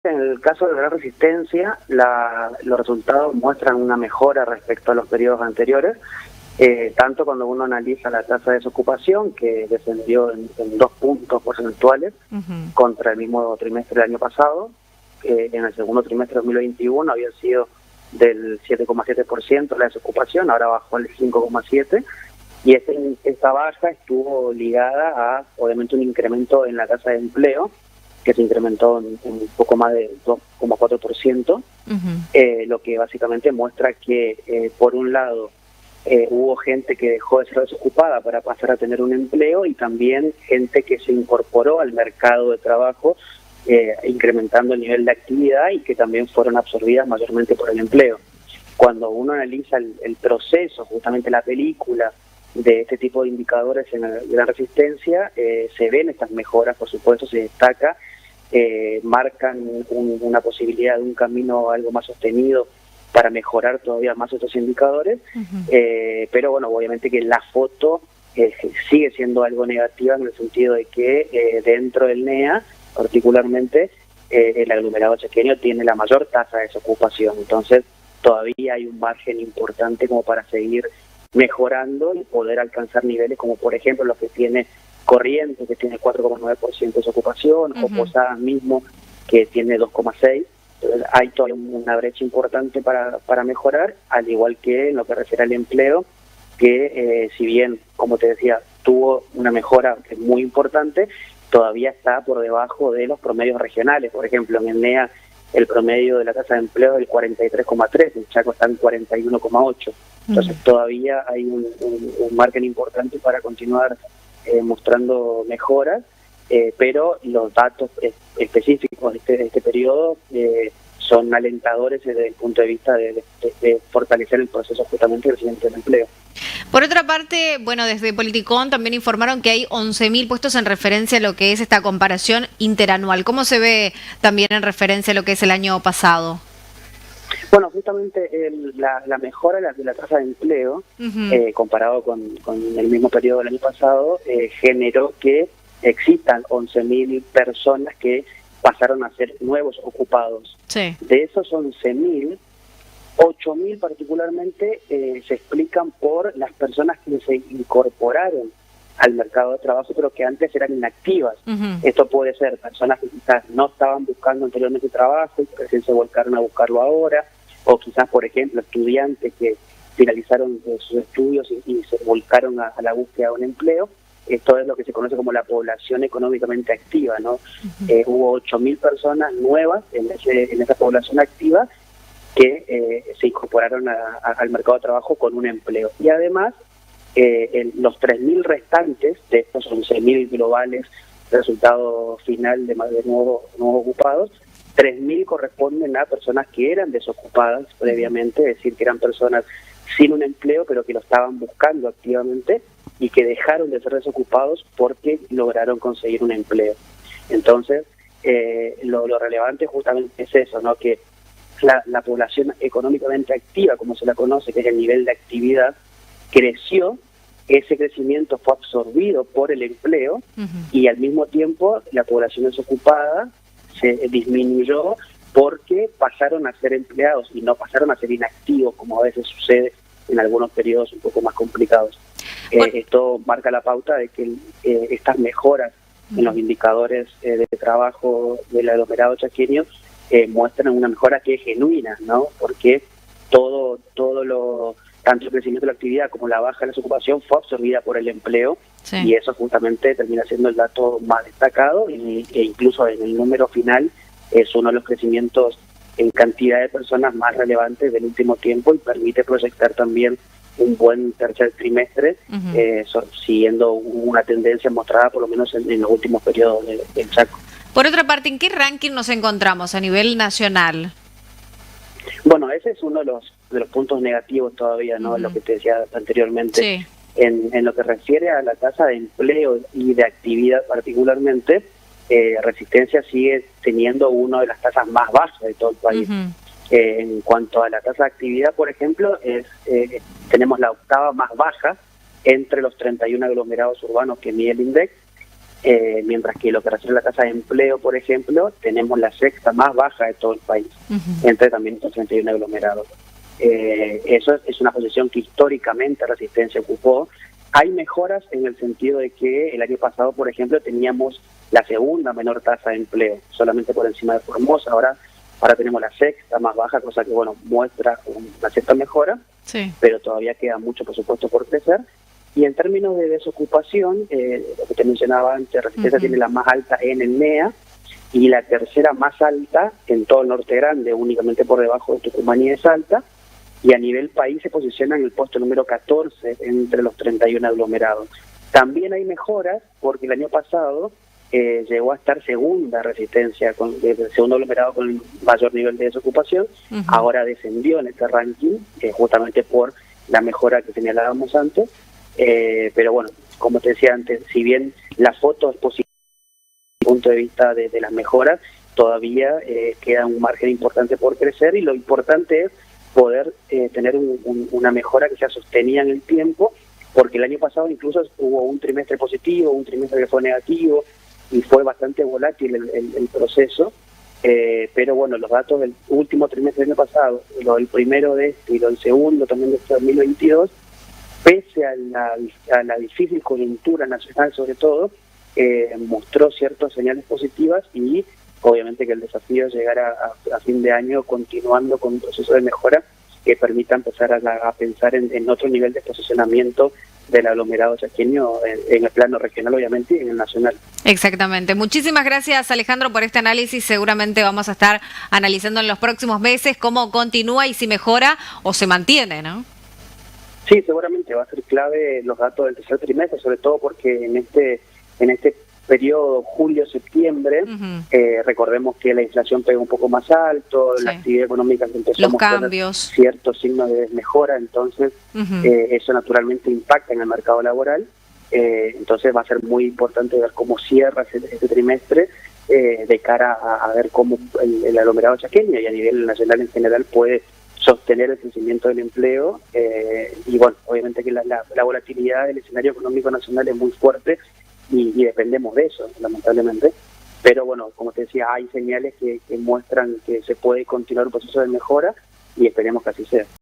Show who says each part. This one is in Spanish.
Speaker 1: En el caso de Gran Resistencia, los resultados muestran una mejora respecto a los periodos anteriores, tanto cuando uno analiza la tasa de desocupación, que descendió en 2 puntos porcentuales contra el mismo trimestre del año pasado. En el segundo trimestre de 2021 había sido del 7,7% la desocupación, ahora bajó al 5,7%, y esta baja estuvo ligada a, obviamente, un incremento en la tasa de empleo, que se incrementó en un poco más de 2,4%, lo que básicamente muestra que, por un lado, hubo gente que dejó de ser desocupada para pasar a tener un empleo, y también gente que se incorporó al mercado de trabajo, incrementando el nivel de actividad, y que también fueron absorbidas mayormente por el empleo. Cuando uno analiza el proceso, justamente la película de este tipo de indicadores en la Gran Resistencia, se ven estas mejoras, por supuesto, se destaca, marcan una posibilidad de un camino algo más sostenido para mejorar todavía más estos indicadores, pero bueno, obviamente que la foto sigue siendo algo negativa, en el sentido de que dentro del NEA, particularmente, el aglomerado chaqueño tiene la mayor tasa de desocupación. Entonces todavía hay un margen importante como para seguir mejorando y poder alcanzar niveles como, por ejemplo, los que tiene Corrientes, que tiene 4,9% de desocupación, o Posadas mismo, que tiene 2,6%. Entonces hay todavía una brecha importante para mejorar, al igual que en lo que refiere al empleo, que si bien, como te decía, tuvo una mejora que es muy importante, todavía está por debajo de los promedios regionales. Por ejemplo, en el NEA el promedio de la tasa de empleo es el 43,3%, en Chaco está en 41,8%. Entonces todavía hay un margen importante para continuar mostrando mejoras, pero los datos específicos de este periodo son alentadores desde el punto de vista de fortalecer el proceso justamente del crecimiento del empleo.
Speaker 2: Por otra parte, bueno, desde Politicón también informaron que hay 11.000 puestos en referencia a lo que es esta comparación interanual. ¿Cómo se ve también en referencia a lo que es el año pasado?
Speaker 1: Bueno, justamente la mejora de la tasa de empleo, comparado con el mismo periodo del año pasado, generó que existan 11.000 personas que pasaron a ser nuevos ocupados.
Speaker 2: Sí.
Speaker 1: De esos 11.000, 8.000 particularmente se explican por las personas que se incorporaron al mercado de trabajo, pero que antes eran inactivas. Esto puede ser personas que quizás no estaban buscando anteriormente trabajo y que recién se volcaron a buscarlo ahora, o quizás, por ejemplo, estudiantes que finalizaron sus estudios y se volcaron a la búsqueda de un empleo. Esto es lo que se conoce como la población económicamente activa, ¿no? Hubo 8.000 personas nuevas en esa población activa que se incorporaron al mercado de trabajo con un empleo. Y además, los 3.000 restantes de estos 11.000 globales, resultado final de nuevos ocupados, 3.000 corresponden a personas que eran desocupadas previamente, es decir, que eran personas sin un empleo, pero que lo estaban buscando activamente y que dejaron de ser desocupados porque lograron conseguir un empleo. Entonces, lo relevante justamente es eso, ¿no? Que la población económicamente activa, como se la conoce, que es el nivel de actividad, creció. Ese crecimiento fue absorbido por el empleo, y al mismo tiempo la población desocupada se disminuyó porque pasaron a ser empleados y no pasaron a ser inactivos, como a veces sucede en algunos periodos un poco más complicados. Esto marca la pauta de que estas mejoras en los indicadores de trabajo del aglomerado chaqueño muestran una mejora que es genuina, ¿no? Porque tanto el crecimiento de la actividad como la baja de la desocupación fue absorbida por el empleo, y eso justamente termina siendo el dato más destacado, e incluso en el número final es uno de los crecimientos en cantidad de personas más relevantes del último tiempo, y permite proyectar también un buen tercer trimestre, siguiendo una tendencia mostrada por lo menos en los últimos periodos del Chaco.
Speaker 2: Por otra parte, ¿en qué ranking nos encontramos a nivel nacional?
Speaker 1: Bueno, ese es uno de los puntos negativos todavía, ¿no? Lo que te decía anteriormente.
Speaker 2: Sí.
Speaker 1: En lo que refiere a la tasa de empleo y de actividad particularmente, Resistencia sigue teniendo una de las tasas más bajas de todo el país. En cuanto a la tasa de actividad, por ejemplo, tenemos la octava más baja entre los 31 aglomerados urbanos que mide el INDEC, mientras que lo que refiere a la tasa de empleo, por ejemplo, tenemos la sexta más baja de todo el país, entre también estos 31 aglomerados. Eso es una posición que históricamente Resistencia ocupó. Hay mejoras en el sentido de que el año pasado, por ejemplo, teníamos la segunda menor tasa de empleo, solamente por encima de Formosa. Ahora tenemos la sexta más baja, cosa que bueno muestra una cierta mejora, sí, pero todavía queda mucho, por supuesto, por crecer. Y en términos de desocupación, lo que te mencionaba antes, Resistencia tiene la más alta en el NEA y la tercera más alta en todo el Norte Grande, únicamente por debajo de Tucumán y de Salta. Y a nivel país se posiciona en el puesto número 14 entre los 31 aglomerados. También hay mejoras porque el año pasado llegó a estar segunda Resistencia, el segundo aglomerado con el mayor nivel de desocupación. Ahora descendió en este ranking, justamente por la mejora que señalábamos antes. Pero bueno, como te decía antes, si bien la foto es positiva desde el punto de vista de las mejoras, todavía queda un margen importante por crecer, y lo importante es poder tener una mejora que sea sostenida en el tiempo, porque el año pasado incluso hubo un trimestre positivo, un trimestre que fue negativo, y fue bastante volátil el proceso, pero bueno, los datos del último trimestre del año pasado, lo del primero de este y lo del segundo también de este 2022, pese a la difícil coyuntura nacional sobre todo, mostró ciertas señales positivas, y obviamente que el desafío es llegar a fin de año continuando con un proceso de mejora que permita empezar a pensar en otro nivel de posicionamiento del aglomerado chaqueño en el plano regional, obviamente, y en el nacional.
Speaker 2: Exactamente. Muchísimas gracias, Alejandro, por este análisis. Seguramente vamos a estar analizando en los próximos meses cómo continúa y si mejora o se mantiene, ¿no?
Speaker 1: Sí, seguramente va a ser clave los datos del tercer trimestre, sobre todo porque en este periodo julio-septiembre, recordemos que la inflación pega un poco más alto, sí, la actividad económica empezó a mostrar ciertos signos de desmejora, entonces eso naturalmente impacta en el mercado laboral. Entonces va a ser muy importante ver cómo cierra este trimestre de cara a ver cómo el aglomerado chaqueño y a nivel nacional en general puede sostener el crecimiento del empleo, y bueno, obviamente que la volatilidad del escenario económico nacional es muy fuerte y dependemos de eso, lamentablemente. Pero bueno, como te decía, hay señales que muestran que se puede continuar un proceso de mejora y esperemos que así sea.